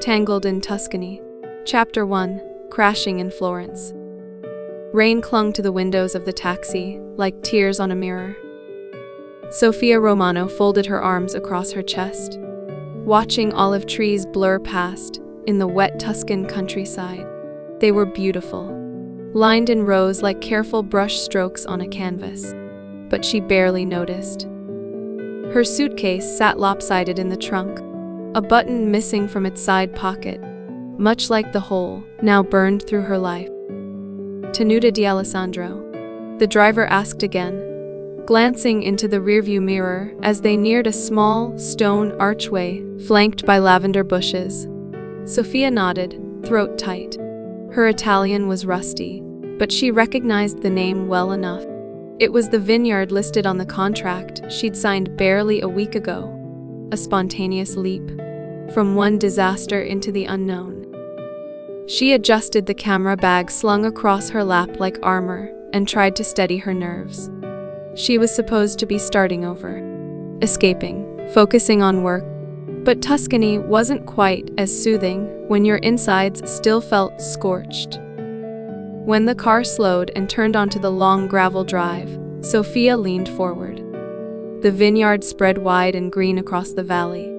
Tangled in Tuscany. Chapter 1. Crashing in Florence. Rain clung to the windows of the taxi, like tears on a mirror. Sophia Romano folded her arms across her chest, watching olive trees blur past in the wet Tuscan countryside. They were beautiful, lined in rows like careful brush strokes on a canvas, but she barely noticed. Her suitcase sat lopsided in the trunk, a button missing from its side pocket, much like the hole now burned through her life. To Luca D'Alessandro, the driver asked again, glancing into the rearview mirror as they neared a small, stone archway flanked by lavender bushes. Sophia nodded, throat tight. Her Italian was rusty, but she recognized the name well enough. It was the vineyard listed on the contract she'd signed barely a week ago. A spontaneous leap from one disaster into the unknown. She adjusted the camera bag slung across her lap like armor and tried to steady her nerves. She was supposed to be starting over, escaping, focusing on work, but Tuscany wasn't quite as soothing when your insides still felt scorched. When the car slowed and turned onto the long gravel drive, Sophia leaned forward. The vineyard spread wide and green across the valley,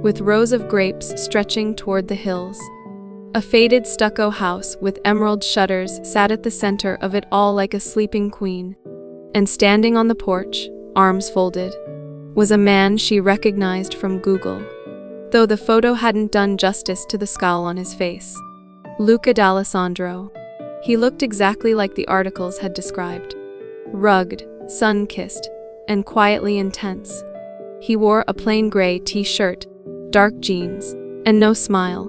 with rows of grapes stretching toward the hills. A faded stucco house with emerald shutters sat at the center of it all like a sleeping queen, and standing on the porch, arms folded, was a man she recognized from Google, though the photo hadn't done justice to the scowl on his face. Luca D'Alessandro. He looked exactly like the articles had described. Rugged, sun-kissed, and quietly intense. He wore a plain gray t-shirt, dark jeans, and no smile.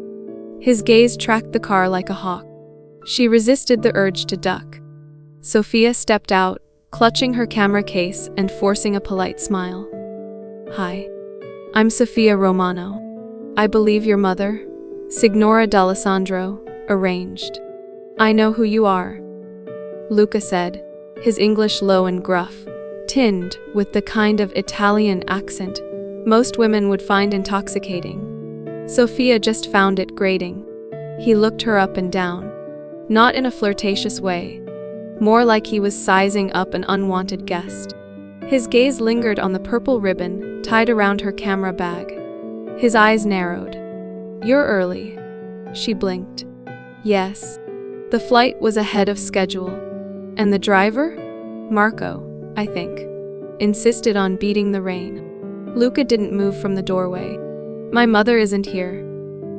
His gaze tracked the car like a hawk. She resisted the urge to duck. Sophia stepped out, clutching her camera case and forcing a polite smile. "Hi. I'm Sophia Romano. I believe your mother, Signora D'Alessandro, arranged. I know who you are," Luca said, his English low and gruff, tinged with the kind of Italian accent most women would find intoxicating. Sophia just found it grating. He looked her up and down, not in a flirtatious way, more like he was sizing up an unwanted guest. His gaze lingered on the purple ribbon tied around her camera bag. His eyes narrowed. "You're early." She blinked. "Yes. The flight was ahead of schedule. And the driver? Marco, I think. Insisted on beating the rain." Luca didn't move from the doorway. "My mother isn't here.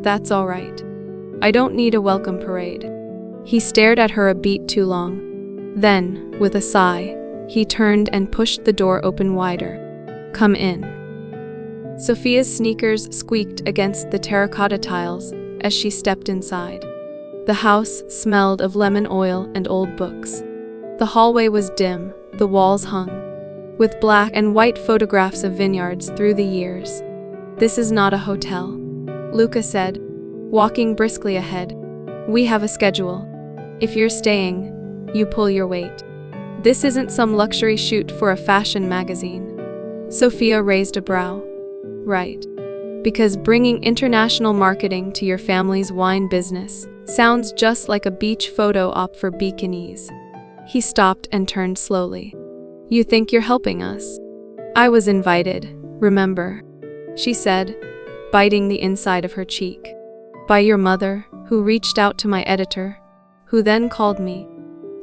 That's all right. I don't need a welcome parade." He stared at her a beat too long. Then, with a sigh, he turned and pushed the door open wider. "Come in." Sophia's sneakers squeaked against the terracotta tiles as she stepped inside. The house smelled of lemon oil and old books. The hallway was dim, the walls hung with black and white photographs of vineyards through the years. "This is not a hotel," Luca said, walking briskly ahead. "We have a schedule. If you're staying, you pull your weight. This isn't some luxury shoot for a fashion magazine." Sophia raised a brow. "Right. Because bringing international marketing to your family's wine business sounds just like a beach photo op for bikinis." He stopped and turned slowly. "You think you're helping us? I was invited, remember?" she said, biting the inside of her cheek. "By your mother, who reached out to my editor, who then called me.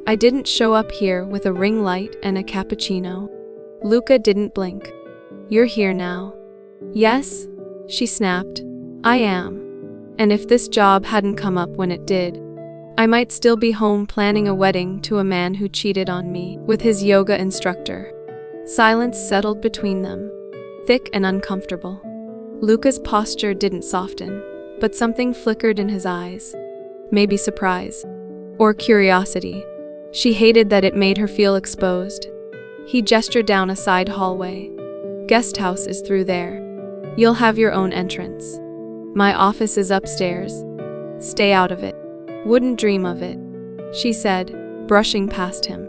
I didn't show up here with a ring light and a cappuccino." Luca didn't blink. "You're here now." "Yes," she snapped. "I am. And if this job hadn't come up when it did, I might still be home planning a wedding to a man who cheated on me with his yoga instructor." Silence settled between them, thick and uncomfortable. Luca's posture didn't soften, but something flickered in his eyes. Maybe surprise. Or curiosity. She hated that it made her feel exposed. He gestured down a side hallway. "Guest house is through there. You'll have your own entrance. My office is upstairs. Stay out of it." "Wouldn't dream of it," she said, brushing past him.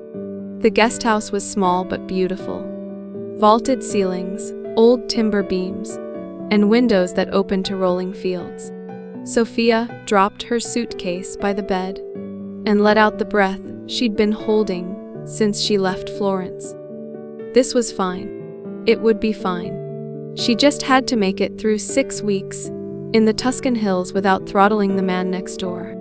The guest house was small but beautiful. Vaulted ceilings, old timber beams, and windows that opened to rolling fields. Sophia dropped her suitcase by the bed and let out the breath she'd been holding since she left Florence. This was fine. It would be fine. She just had to make it through 6 weeks in the Tuscan hills without throttling the man next door.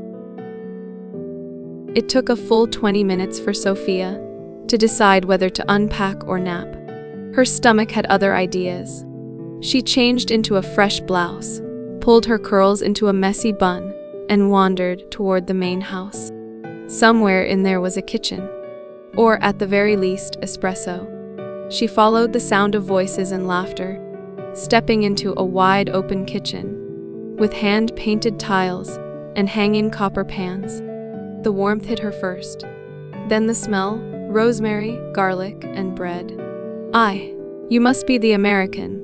It took a full 20 minutes for Sophia to decide whether to unpack or nap. Her stomach had other ideas. She changed into a fresh blouse, pulled her curls into a messy bun, and wandered toward the main house. Somewhere in there was a kitchen, or at the very least, espresso. She followed the sound of voices and laughter, stepping into a wide-open kitchen with hand-painted tiles and hanging copper pans. The warmth hit her first, then the smell, rosemary, garlic, and bread. You must be the American."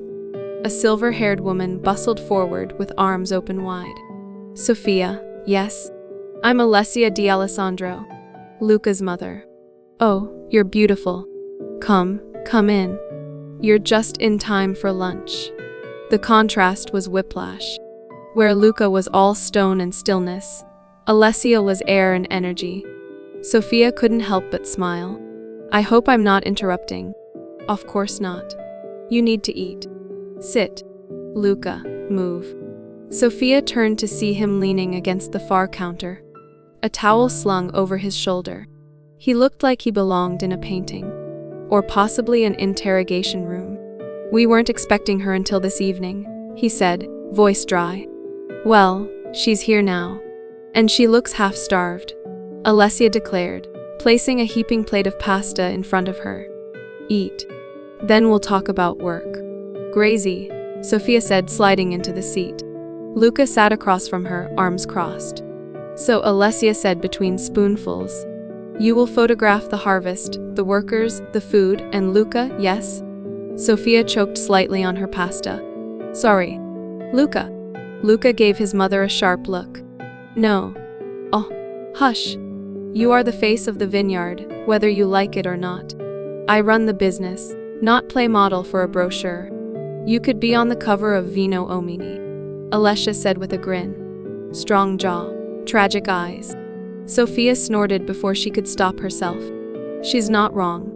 A silver-haired woman bustled forward with arms open wide. "Sophia, yes. I'm Alessia D'Alessandro, Luca's mother." "Oh, you're beautiful. Come in. You're just in time for lunch." The contrast was whiplash. Where Luca was all stone and stillness, Alessia was air and energy. Sophia couldn't help but smile. "I hope I'm not interrupting." "Of course not. You need to eat. Sit. Luca, move." Sophia turned to see him leaning against the far counter, a towel slung over his shoulder. He looked like he belonged in a painting, or possibly an interrogation room. "We weren't expecting her until this evening," he said, voice dry. "Well, she's here now. And she looks half-starved," Alessia declared, placing a heaping plate of pasta in front of her. "Eat. Then we'll talk about work." "Grazy," Sophia said, sliding into the seat. Luca sat across from her, arms crossed. "So," Alessia said between spoonfuls, "you will photograph the harvest, the workers, the food, and Luca, yes?" Sophia choked slightly on her pasta. "Sorry. Luca." Luca gave his mother a sharp look. "No. Oh, hush. You are the face of the vineyard, whether you like it or not. I run the business, not play model for a brochure. You could be on the cover of Vino Omini," Alessia said with a grin. Strong jaw, tragic eyes. Sophia snorted before she could stop herself. "She's not wrong."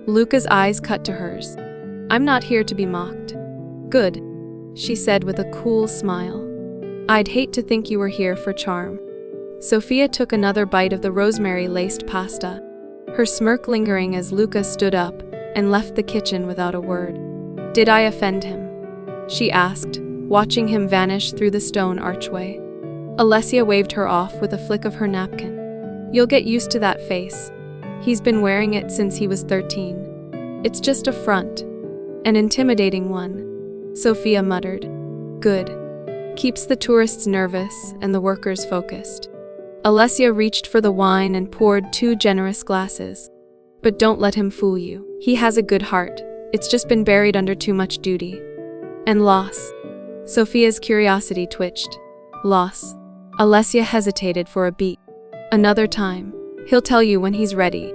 Luca's eyes cut to hers. "I'm not here to be mocked." "Good," she said with a cool smile. "I'd hate to think you were here for charm." Sophia took another bite of the rosemary-laced pasta, her smirk lingering as Luca stood up and left the kitchen without a word. "Did I offend him?" she asked, watching him vanish through the stone archway. Alessia waved her off with a flick of her napkin. "You'll get used to that face. He's been wearing it since he was 13. It's just a front. An intimidating one," Sophia muttered. "Good. Keeps the tourists nervous and the workers focused." Alessia reached for the wine and poured 2 generous glasses. "But don't let him fool you. He has a good heart. It's just been buried under too much duty. And loss." Sophia's curiosity twitched. "Loss." Alessia hesitated for a beat. "Another time. He'll tell you when he's ready.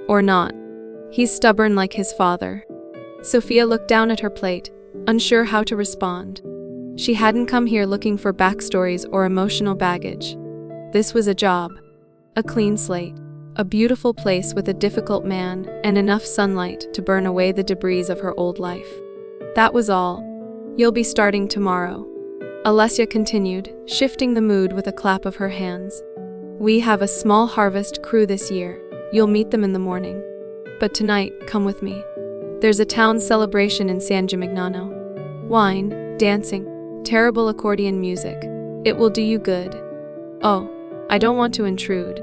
Or not. He's stubborn like his father." Sophia looked down at her plate, unsure how to respond. She hadn't come here looking for backstories or emotional baggage. This was a job. A clean slate. A beautiful place with a difficult man and enough sunlight to burn away the debris of her old life. That was all. "You'll be starting tomorrow," Alessia continued, shifting the mood with a clap of her hands. "We have a small harvest crew this year. You'll meet them in the morning. But tonight, come with me. There's a town celebration in San Gimignano. Wine, dancing, terrible accordion music. It will do you good." "Oh, I don't want to intrude."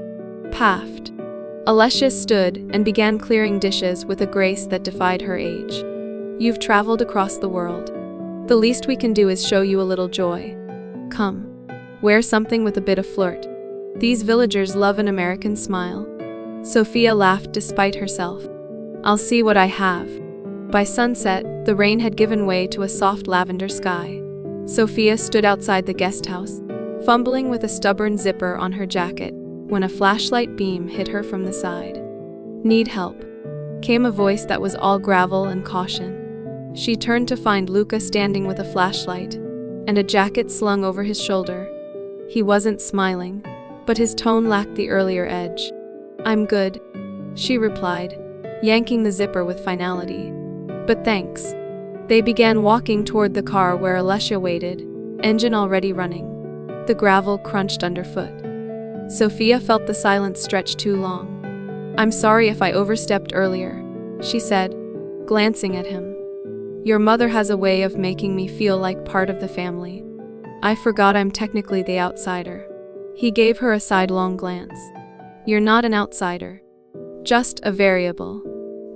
Paffed. Alessia stood and began clearing dishes with a grace that defied her age. "You've traveled across the world. The least we can do is show you a little joy. Come. Wear something with a bit of flirt. These villagers love an American smile." Sophia laughed despite herself. "I'll see what I have." By sunset, the rain had given way to a soft lavender sky. Sophia stood outside the guest house, fumbling with a stubborn zipper on her jacket, when a flashlight beam hit her from the side. "Need help?" came a voice that was all gravel and caution. She turned to find Luca standing with a flashlight and a jacket slung over his shoulder. He wasn't smiling, but his tone lacked the earlier edge. "I'm good," she replied, yanking the zipper with finality. "But thanks." They began walking toward the car where Alessia waited, engine already running. The gravel crunched underfoot. Sophia felt the silence stretch too long. "I'm sorry if I overstepped earlier," she said, glancing at him. "Your mother has a way of making me feel like part of the family. I forgot I'm technically the outsider." He gave her a sidelong glance. "You're not an outsider. Just a variable."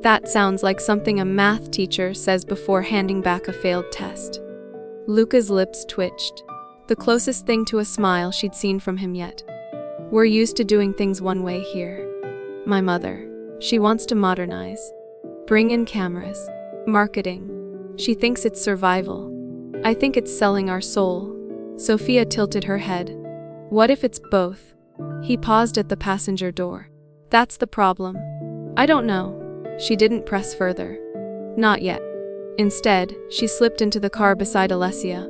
That sounds like something a math teacher says before handing back a failed test. Luca's lips twitched, the closest thing to a smile she'd seen from him yet. "We're used to doing things one way here. My mother, she wants to modernize. Bring in cameras, marketing. She thinks it's survival. I think it's selling our soul." Sophia tilted her head. "What if it's both?" He paused at the passenger door. "That's the problem." "I don't know." She didn't press further. Not yet. Instead, she slipped into the car beside Alessia,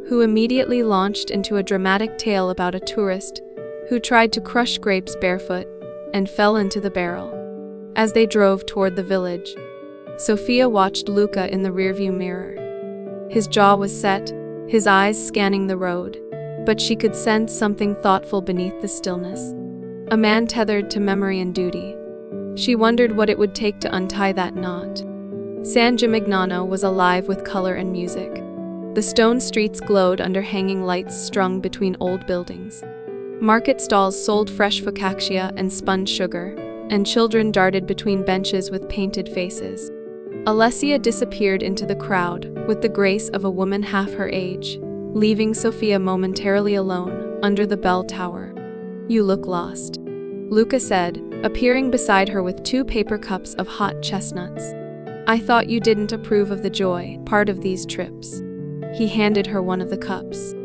who immediately launched into a dramatic tale about a tourist who tried to crush grapes barefoot and fell into the barrel. As they drove toward the village, Sophia watched Luca in the rearview mirror. His jaw was set, his eyes scanning the road, but she could sense something thoughtful beneath the stillness. A man tethered to memory and duty. She wondered what it would take to untie that knot. San Gimignano was alive with color and music. The stone streets glowed under hanging lights strung between old buildings. Market stalls sold fresh focaccia and spun sugar, and children darted between benches with painted faces. Alessia disappeared into the crowd with the grace of a woman half her age, leaving Sophia momentarily alone under the bell tower. "You look lost," Luca said, appearing beside her with 2 paper cups of hot chestnuts. "I thought you didn't approve of the joy part of these trips." He handed her one of the cups.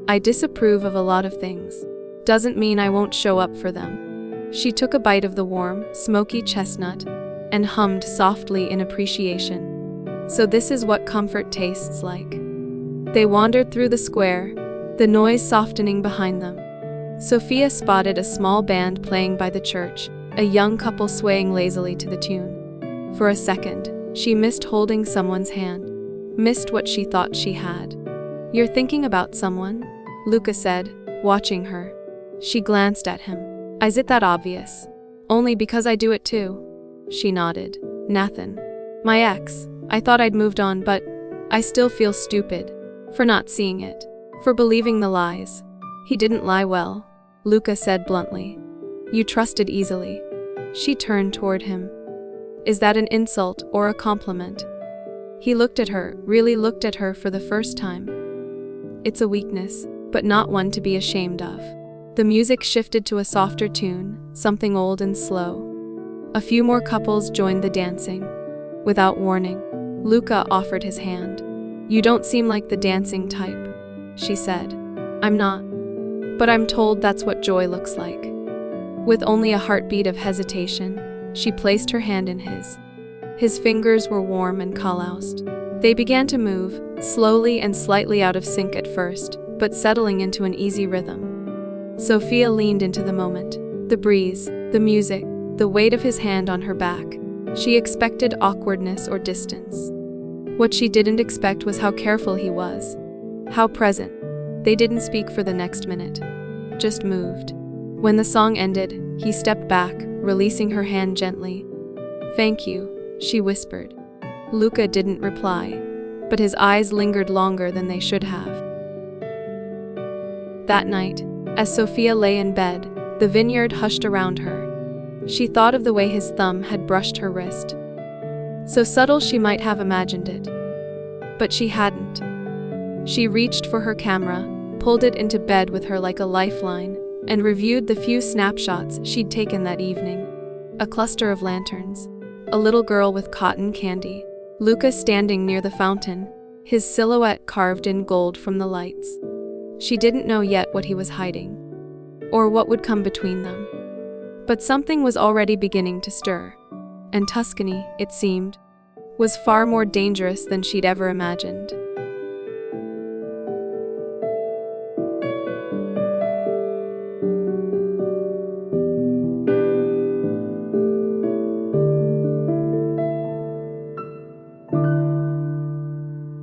"I disapprove of a lot of things. Doesn't mean I won't show up for them." She took a bite of the warm, smoky chestnut and hummed softly in appreciation. "So this is what comfort tastes like." They wandered through the square, the noise softening behind them. Sophia spotted a small band playing by the church, a young couple swaying lazily to the tune. For a second, she missed holding someone's hand, missed what she thought she had. "You're thinking about someone?" Luca said, watching her. She glanced at him. "Is it that obvious?" "Only because I do it too." She nodded. "Nathan. My ex. I thought I'd moved on, but I still feel stupid. For not seeing it. For believing the lies." "He didn't lie well," Luca said bluntly. "You trusted easily." She turned toward him. "Is that an insult or a compliment?" He looked at her, really looked at her for the first time. "It's a weakness, but not one to be ashamed of." The music shifted to a softer tune, something old and slow. A few more couples joined the dancing. Without warning, Luca offered his hand. "You don't seem like the dancing type," she said. "I'm not. But I'm told that's what joy looks like." With only a heartbeat of hesitation, she placed her hand in his. His fingers were warm and calloused. They began to move, slowly and slightly out of sync at first, but settling into an easy rhythm. Sophia leaned into the moment. The breeze, the music, the weight of his hand on her back. She expected awkwardness or distance. What she didn't expect was how careful he was. How present. They didn't speak for the next minute. Just moved. When the song ended, he stepped back, releasing her hand gently. "Thank you," she whispered. Luca didn't reply, but his eyes lingered longer than they should have. That night, as Sophia lay in bed, the vineyard hushed around her. She thought of the way his thumb had brushed her wrist. So subtle she might have imagined it. But she hadn't. She reached for her camera, pulled it into bed with her like a lifeline, and reviewed the few snapshots she'd taken that evening. A cluster of lanterns. A little girl with cotton candy. Luca standing near the fountain, his silhouette carved in gold from the lights. She didn't know yet what he was hiding, or what would come between them. But something was already beginning to stir. And Tuscany, it seemed, was far more dangerous than she'd ever imagined.